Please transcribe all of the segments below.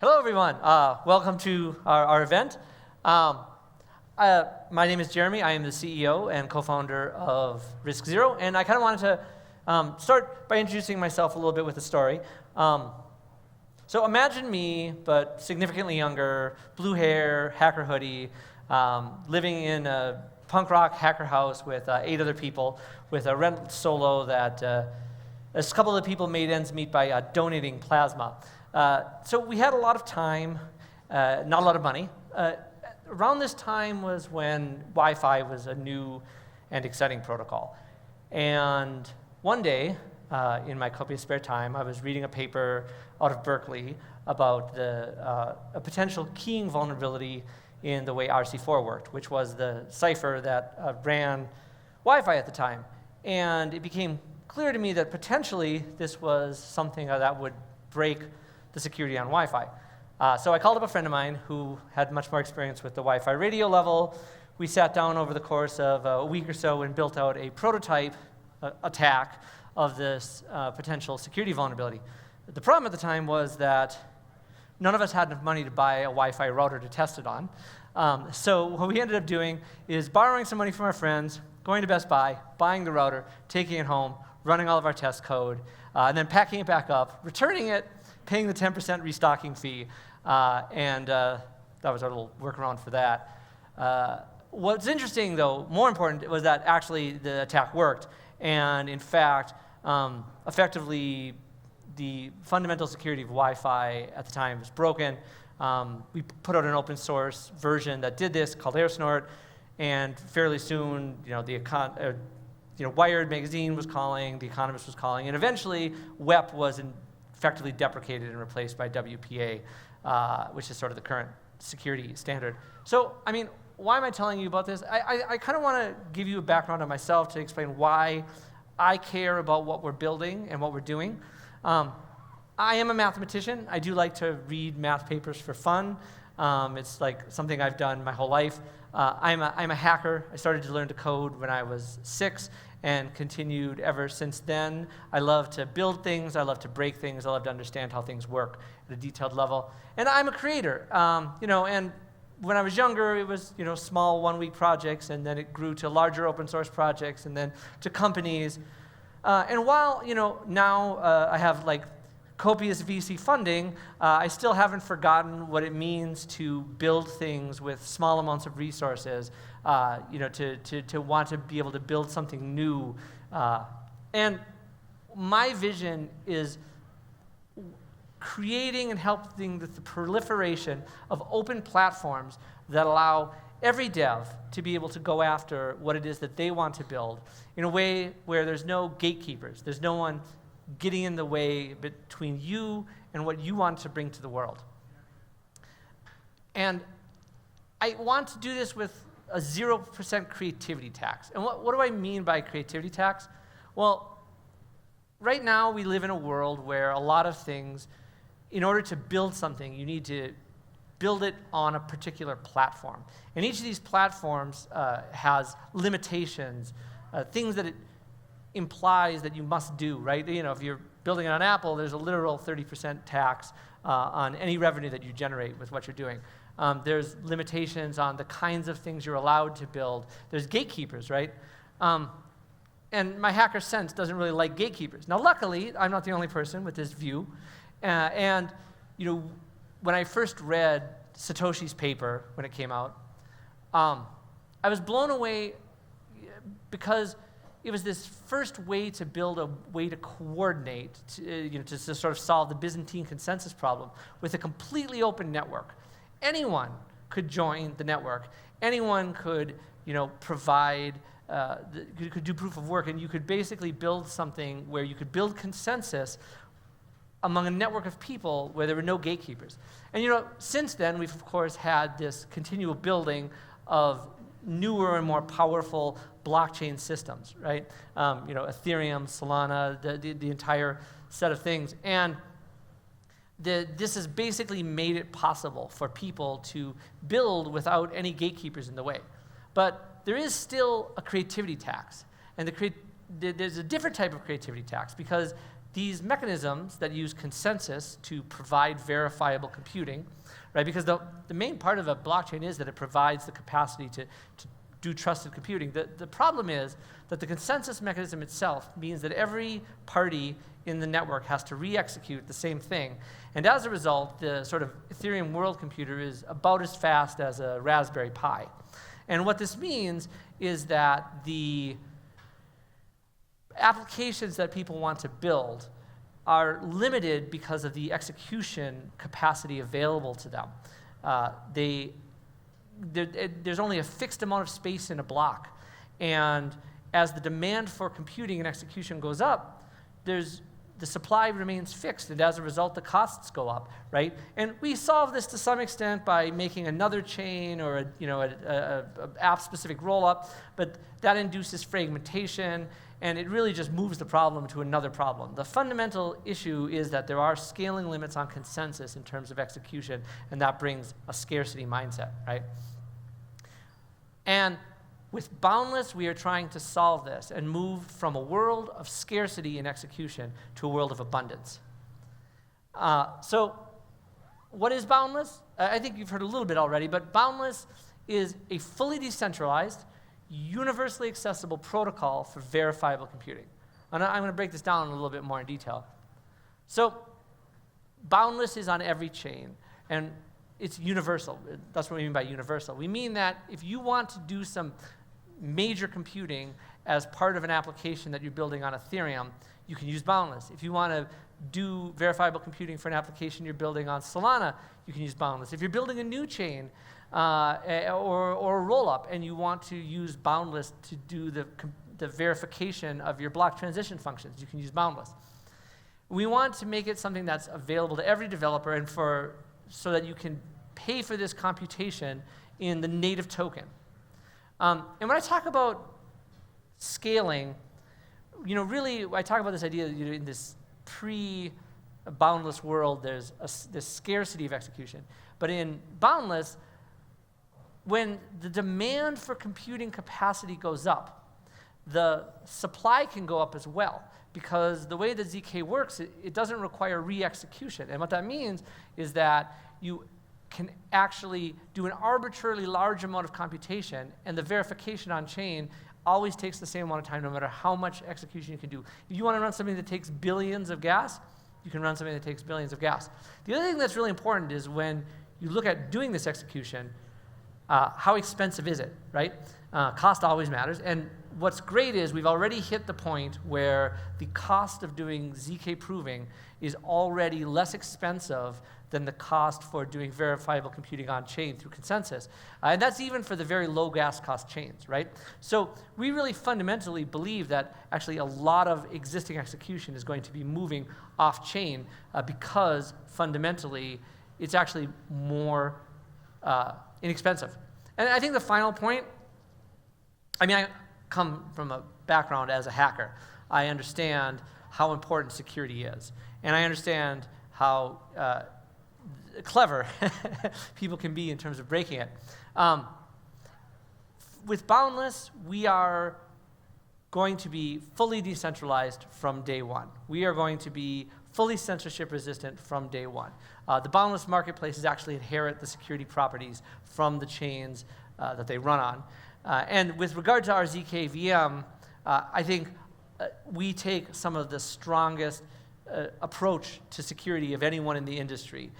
Hello, everyone. Welcome to our event. My name is Jeremy. I am the CEO and co-founder of RISC Zero, and I kind of wanted to start by introducing myself a little bit with a story. So imagine me, but significantly younger, blue hair, hacker hoodie, living in a punk rock hacker house with 8 other people, with a rent solo that a couple of the people made ends meet by donating plasma. So we had a lot of time, not a lot of money. Around this time was when Wi-Fi was a new and exciting protocol. And one day, in my copious spare time, I was reading a paper out of Berkeley about a potential keying vulnerability in the way RC4 worked, which was the cipher that ran Wi-Fi at the time. And it became clear to me that potentially this was something that would break the security on Wi-Fi. So I called up a friend of mine who had much more experience with the Wi-Fi radio level. We sat down over the course of a week or so and built out a prototype attack of this potential security vulnerability. The problem at the time was that none of us had enough money to buy a Wi-Fi router to test it on. So what we ended up doing is borrowing some money from our friends, going to Best Buy, buying the router, taking it home, running all of our test code, and then packing it back up, returning it, paying the 10% restocking fee, and that was our little workaround for that. What's interesting, though, more important, was that actually the attack worked, and in fact, effectively, the fundamental security of Wi-Fi at the time was broken. We put out an open source version that did this called AirSnort, and fairly soon, Wired magazine was calling, The Economist was calling, and eventually, WEP was effectively deprecated and replaced by WPA, which is sort of the current security standard. So, I mean, why am I telling you about this? I kind of want to give you a background on myself to explain why I care about what we're building and what we're doing. I am a mathematician. I do like to read math papers for fun. It's like something I've done my whole life. I'm a hacker. I started to learn to code when I was 6 and continued ever since then. I love to build things. I love to break things. I love to understand how things work at a detailed level. And I'm a creator. And when I was younger, it was small one-week projects, and then it grew to larger open source projects, and then to companies. And while now I have copious VC funding, I still haven't forgotten what it means to build things with small amounts of resources, to want to be able to build something new. And my vision is creating and helping with the proliferation of open platforms that allow every dev to be able to go after what it is that they want to build in a way where there's no gatekeepers. There's no one getting in the way between you and what you want to bring to the world. And I want to do this with a 0% creativity tax. And what do I mean by creativity tax? Well, right now we live in a world where a lot of things, in order to build something, you need to build it on a particular platform. And each of these platforms has limitations, things that it implies that you must do, right? If you're building on Apple, there's a literal 30% tax on any revenue that you generate with what you're doing. There's limitations on the kinds of things you're allowed to build. There's gatekeepers, right? And my hacker sense doesn't really like gatekeepers. Now, luckily, I'm not the only person with this view. When I first read Satoshi's paper when it came out, I was blown away because it was this first way to build a way to coordinate, to sort of solve the Byzantine consensus problem with a completely open network. Anyone could join the network. Anyone could, provide, could do proof of work, and you could basically build something where you could build consensus among a network of people where there were no gatekeepers. And since then, we've of course had this continual building of newer and more powerful blockchain systems, right? Ethereum, Solana, the entire set of things. And this has basically made it possible for people to build without any gatekeepers in the way. But there is still a creativity tax. And there's a different type of creativity tax because these mechanisms that use consensus to provide verifiable computing, right? Because the main part of a blockchain is that it provides the capacity to do trusted computing. The problem is that the consensus mechanism itself means that every party in the network has to re-execute the same thing. And as a result, the sort of Ethereum world computer is about as fast as a Raspberry Pi. And what this means is that the applications that people want to build are limited because of the execution capacity available to them. There's only a fixed amount of space in a block. And as the demand for computing and execution goes up, the supply remains fixed, and as a result, the costs go up, right? And we solve this to some extent by making another chain or a app-specific rollup, but that induces fragmentation, and it really just moves the problem to another problem. The fundamental issue is that there are scaling limits on consensus in terms of execution, and that brings a scarcity mindset, right? And with Boundless, we are trying to solve this and move from a world of scarcity in execution to a world of abundance. So what is Boundless? I think you've heard a little bit already, but Boundless is a fully decentralized, universally accessible protocol for verifiable computing. And I'm going to break this down a little bit more in detail. So Boundless is on every chain, and it's universal. That's what we mean by universal. We mean that if you want to do some major computing as part of an application that you're building on Ethereum, you can use Boundless. If you want to do verifiable computing for an application you're building on Solana, you can use Boundless. If you're building a new chain or a rollup and you want to use Boundless to do the verification of your block transition functions, you can use Boundless. We want to make it something that's available to every developer and so that you can pay for this computation in the native token. And when I talk about scaling, really, I talk about this idea that in this pre-Boundless world, there's this scarcity of execution. But in Boundless, when the demand for computing capacity goes up, the supply can go up as well. Because the way that ZK works, it doesn't require re-execution. And what that means is that you can actually do an arbitrarily large amount of computation, and the verification on chain always takes the same amount of time no matter how much execution you can do. If you want to run something that takes billions of gas, you can run something that takes billions of gas. The other thing that's really important is when you look at doing this execution, how expensive is it, right? Cost always matters. And what's great is we've already hit the point where the cost of doing ZK proving is already less expensive than the cost for doing verifiable computing on chain through consensus. And that's even for the very low gas cost chains, right? So we really fundamentally believe that actually a lot of existing execution is going to be moving off chain because fundamentally it's actually more inexpensive. And I think the final point, I come from a background as a hacker. I understand how important security is. And I understand how clever people can be in terms of breaking it. With Boundless, we are going to be fully decentralized from day one. We are going to be fully censorship resistant from day one. The Boundless marketplaces actually inherit the security properties from the chains that they run on. And with regard to our ZK VM, I think we take some of the strongest approach to security of anyone in the industry.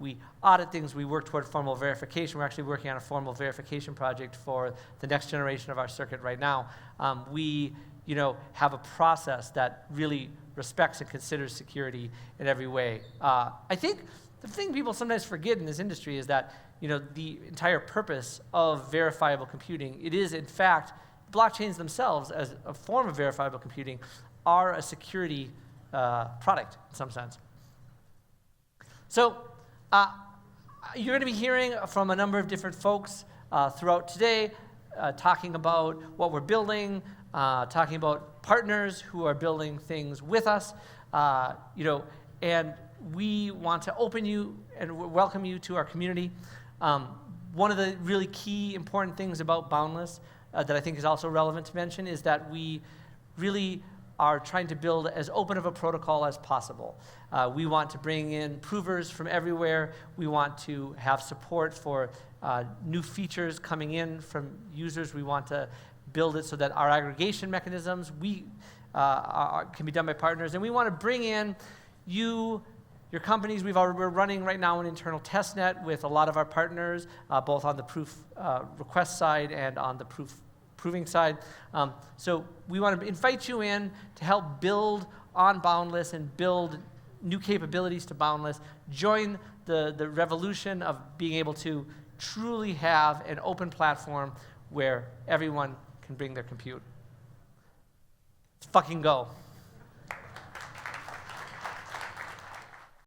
We audit things, we work toward formal verification. We're actually working on a formal verification project for the next generation of our circuit right now. We have a process that really respects and considers security in every way. I think the thing people sometimes forget in this industry is that the entire purpose of verifiable computing, it is in fact, blockchains themselves as a form of verifiable computing are a security product in some sense. So you're going to be hearing from a number of different folks throughout today talking about what we're building, talking about partners who are building things with us, and we want to open you and welcome you to our community. One of the really key important things about Boundless that I think is also relevant to mention is that we really are trying to build as open of a protocol as possible. We want to bring in provers from everywhere. We want to have support for new features coming in from users. We want to build it so that our aggregation mechanisms can be done by partners. And we want to bring in your companies. We're running right now an internal test net with a lot of our partners, both on the proof request side and on the proving side. So we want to invite you in to help build on Boundless and build new capabilities to Boundless. Join the revolution of being able to truly have an open platform where everyone can bring their compute. Let's fucking go.